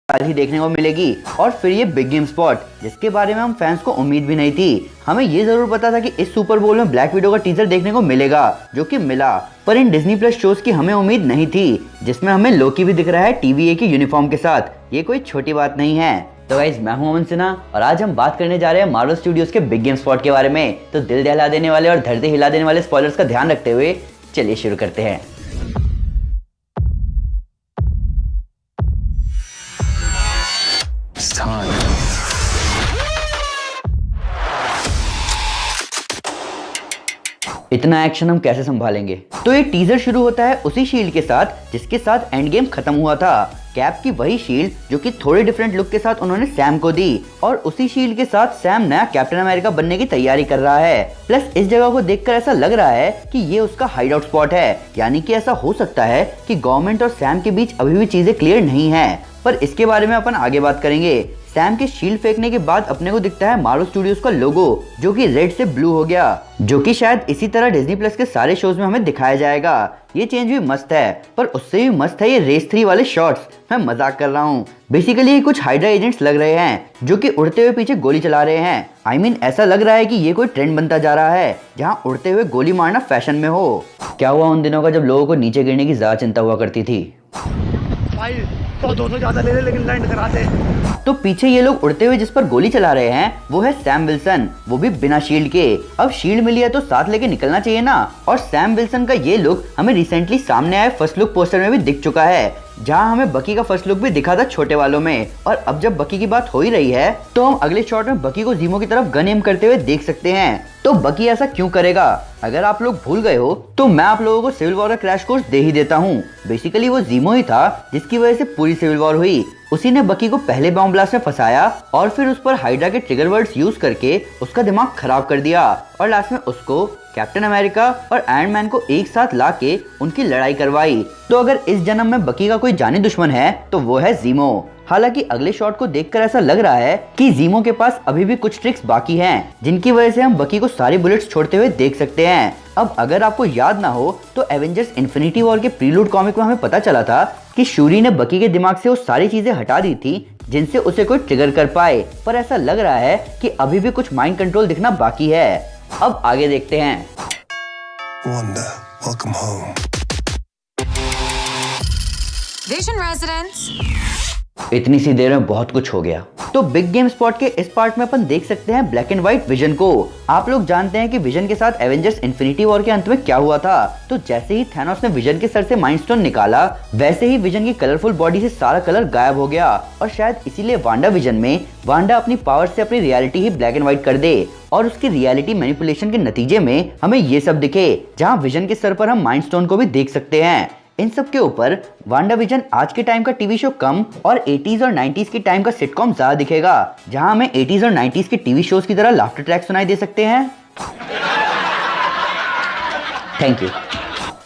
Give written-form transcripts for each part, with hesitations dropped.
बाद ही देखने को मिलेगी। और फिर ये बिग गेम स्पॉट, जिसके बारे में हम फैंस को उम्मीद भी नहीं थी। हमें ये जरूर पता था कि इस सुपर बोल में ब्लैक विडो का टीजर देखने को मिलेगा, जो कि मिला। पर इन डिज्नी प्लस शोज की हमें उम्मीद नहीं थी, जिसमें हमें लोकी भी दिख रहा है TVA की यूनिफॉर्म के साथ। ये कोई छोटी बात नहीं है। तो गाइस, मैं हूं अमन सिन्हा और आज हम बात करने जा रहे हैं मार्वल स्टूडियोज के बिग गेम स्पॉट के बारे में। तो दिल दहला देने वाले और धरती हिला देने वाले स्पॉयलर्स का ध्यान रखते हुए चलिए शुरू करते हैं। इतना एक्शन हम कैसे संभालेंगे? तो ये टीजर शुरू होता है उसी शील्ड के साथ जिसके साथ एंड गेम खत्म हुआ था। कैप की वही शील्ड जो कि थोड़े डिफरेंट लुक के साथ उन्होंने सैम को दी, और उसी शील्ड के साथ सैम नया कैप्टन अमेरिका बनने की तैयारी कर रहा है। प्लस इस जगह को देखकर ऐसा लग रहा है कि ये उसका हाइड आउट स्पॉट है, यानी कि ऐसा हो सकता है कि गवर्नमेंट और सैम के बीच अभी भी चीजें क्लियर नहीं है। पर इसके बारे में अपन आगे बात करेंगे। सैम के शील्ड फेंकने के बाद अपने को दिखता है मार्वल स्टूडियोज का लोगो, जो कि रेड से ब्लू हो गया, जो कि शायद इसी तरह डिज्नी प्लस के सारे शोज में हमें दिखाया जाएगा। ये चेंज भी मस्त है, पर उससे भी मस्त है ये रेस 3 वाले शॉट्स। मैं मजाक कर रहा हूँ। बेसिकली ये कुछ हाइड्रा एजेंट्स लग रहे हैं जो कि उड़ते हुए पीछे गोली चला रहे हैं। I mean, ऐसा लग रहा है कि ये कोई ट्रेंड बनता जा रहा है जहाँ उड़ते हुए गोली मारना फैशन में हो। क्या हुआ उन दिनों का जब लोगों को नीचे गिरने की ज्यादा चिंता हुआ करती थी। भाई 200 ज्यादा ले ले लेकिन लैंड करा दे। तो पीछे ये लोग उड़ते हुए जिस पर गोली चला रहे हैं वो है सैम विल्सन, वो भी बिना शील्ड के। अब शील्ड मिली है तो साथ लेके निकलना चाहिए ना। और सैम विल्सन का ये लुक हमें रिसेंटली सामने आए फर्स्ट लुक पोस्टर में भी दिख चुका है, जहां हमें बकी का फर्स्ट लुक भी दिखा था छोटे वालों में। और अब जब बकी की बात हो ही रही है तो हम अगले शॉट में बकी को जीमो की तरफ गन एम करते हुए देख सकते हैं। तो बकी ऐसा क्यों करेगा? अगर आप लोग भूल गए हो तो मैं आप लोगों को सिविल वॉर का क्रैश कोर्स दे ही देता हूँ। बेसिकली वो जीमो ही था जिसकी वजह से पूरी सिविल वॉर हुई। उसी ने बकी को पहले बॉम्ब ब्लास्ट में फंसाया और फिर उस पर हाइड्रा के ट्रिगर वर्ड्स यूज करके उसका दिमाग खराब कर दिया, और लास्ट में उसको कैप्टन अमेरिका और आयरन मैन को एक साथ लाके उनकी लड़ाई करवाई। तो अगर इस जन्म में बकी का कोई जानी दुश्मन है तो वो है जीमो। हालांकि अगले शॉट को देखकर ऐसा लग रहा है कि जीमो के पास अभी भी कुछ ट्रिक्स बाकी हैं, जिनकी वजह से हम बकी को सारी बुलेट्स छोड़ते हुए देख सकते हैं। अब अगर आपको याद ना हो तो एवेंजर्स इन्फिनिटी वॉर के प्रीलूड कॉमिक में हमें पता चला था कि शूरी ने बकी के दिमाग से वो सारी चीजें हटा दी थी जिनसे उसे कोई ट्रिगर कर पाए। पर ऐसा लग रहा है कि अभी भी कुछ माइंड कंट्रोल दिखना बाकी है। अब आगे देखते हैं। Wanda, welcome home. Vision residents. इतनी सी देर में बहुत कुछ हो गया। तो बिग गेम स्पॉट के इस पार्ट में अपन देख सकते हैं ब्लैक एंड व्हाइट विजन को। आप लोग जानते हैं कि विजन के साथ एवेंजर्स इन्फिनिटी वॉर के अंत में क्या हुआ था। तो जैसे ही थैनोस ने विजन के सर से माइंड स्टोन निकाला, वैसे ही विजन की कलरफुल बॉडी से सारा कलर गायब हो गया। और शायद इसीलिए वांडा विजन में वांडा अपनी पावर से अपनी reality he black and white कर दे, और उसकी रियलिटी मैनिपुलेशन के नतीजे में हमें ये सब दिखे, जहाँ विजन के सर पर हम माइंड स्टोन को भी देख सकते हैं। इन सब के ऊपर वांडा विजन आज के टाइम का टीवी शो कम और 80s और 90s के टाइम का सिटकॉम ज्यादा दिखेगा, जहां हमें 80s और 90s के टीवी शोज की तरह लाफ्टर ट्रैक सुनाई दे सकते हैं। Thank you.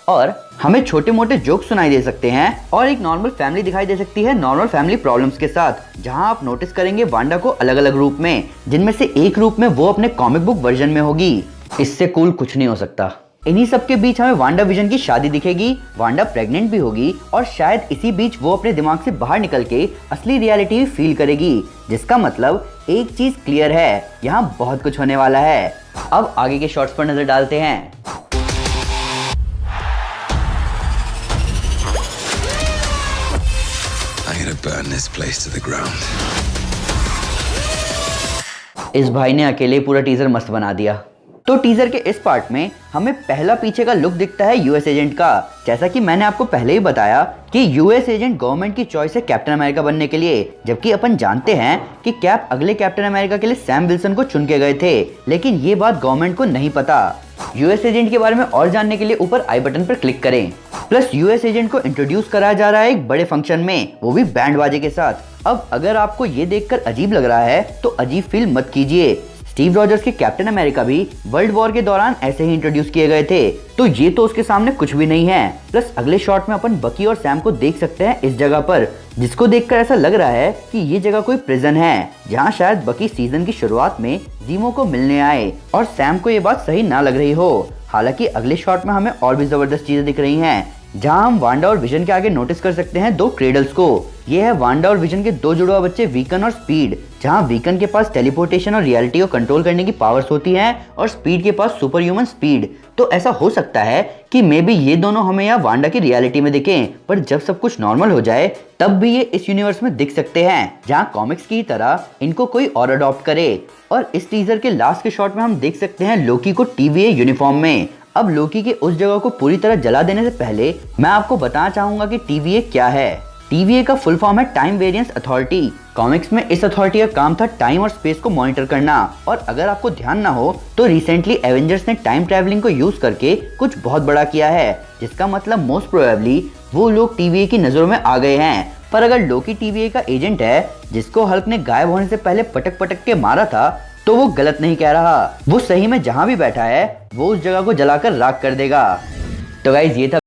और हमें छोटे मोटे जोक सुनाई दे सकते हैं, और एक नॉर्मल फैमिली दिखाई दे सकती है नॉर्मल फैमिली प्रॉब्लम्स के साथ, जहां आप नोटिस करेंगे वांडा को अलग अलग रूप में, जिनमें से एक रूप में वो अपने कॉमिक बुक वर्जन में होगी। इससे कूल कुछ नहीं हो सकता। इन्हीं सब के बीच हमें वांडा विजन की शादी दिखेगी, वांडा प्रेग्नेंट भी होगी, और शायद इसी बीच वो अपने दिमाग से बाहर निकल के असली रियलिटी फील करेगी। जिसका मतलब एक चीज क्लियर है, यहाँ बहुत कुछ होने वाला है। अब आगे के शॉट्स पर नजर डालते हैं। I'm gonna burn this place to the ground. इस भाई ने अकेले पूरा टीजर मस्त बना दिया। तो टीजर के इस पार्ट में हमें पहला पीछे का लुक दिखता है यूएस एजेंट का। जैसा कि मैंने आपको पहले ही बताया कि यूएस एजेंट गवर्नमेंट की चॉइस है कैप्टन अमेरिका बनने के लिए, जबकि अपन जानते हैं कि कैप अगले कैप्टन अमेरिका के लिए सैम विल्सन को चुन के गए थे। लेकिन ये बात गवर्नमेंट को नहीं पता। यूएस एजेंट के बारे में और जानने के लिए ऊपर आई बटन पर क्लिक करें। प्लस यूएस एजेंट को इंट्रोड्यूस कराया जा रहा है एक बड़े फंक्शन में, वो भी बैंड बाजे के साथ। अब अगर आपको ये देखकर अजीब लग रहा है तो अजीब फील मत कीजिए। स्टीव रॉजर्स के कैप्टन अमेरिका भी वर्ल्ड वॉर के दौरान ऐसे ही इंट्रोड्यूस किए गए थे, तो ये तो उसके सामने कुछ भी नहीं है। प्लस अगले शॉट में अपन बकी और सैम को देख सकते हैं इस जगह पर, जिसको देखकर ऐसा लग रहा है कि ये जगह कोई प्रिजन है, जहाँ शायद बकी सीजन की शुरुआत में जीमो को मिलने आए और सैम को ये बात सही ना लग रही हो। हालांकि अगले शॉट में हमें और भी जबरदस्त चीजें दिख रही हैं। जहां हम वांडा और विजन के आगे नोटिस कर सकते हैं दो क्रेडल्स को। ये है वांडा और विजन के दो जुड़वा बच्चे वीकन और स्पीड, जहां वीकन के पास टेलीपोर्टेशन और रियलिटी को कंट्रोल करने की पावर्स होती हैं और स्पीड के पास सुपर ह्यूमन स्पीड। तो ऐसा हो सकता है कि मे बी ये दोनों हमें यहाँ वांडा की रियलिटी में दिखें, पर जब सब कुछ नॉर्मल हो जाए तब भी ये इस यूनिवर्स में दिख सकते हैं, जहाँ कॉमिक्स की तरह इनको कोई और अडॉप्ट करे। और इस टीजर के लास्ट के शॉट में हम देख सकते हैं लोकी को TVA यूनिफॉर्म में। अब लोकी के उस जगह को पूरी तरह जला देने से पहले मैं आपको बताना चाहूंगा कि TVA क्या है। TVA का फुल फॉर्म है टाइम वेरिएंस अथॉरिटी। कॉमिक्स में इस अथॉरिटी का काम था टाइम और स्पेस को मॉनिटर करना। और अगर आपको ध्यान ना हो तो रिसेंटली एवेंजर्स ने टाइम ट्रैवलिंग को यूज करके कुछ बहुत बड़ा किया है, जिसका मतलब मोस्ट प्रोबेबली वो लोग TVA की नजरों में आ गए हैं। पर अगर लोकी TVA का एजेंट है जिसको हल्क ने गायब होने से पहले पटक पटक के मारा था, तो वो गलत नहीं कह रहा। वो सही में जहां भी बैठा है वो उस जगह को जलाकर राख कर देगा। तो गाइज ये था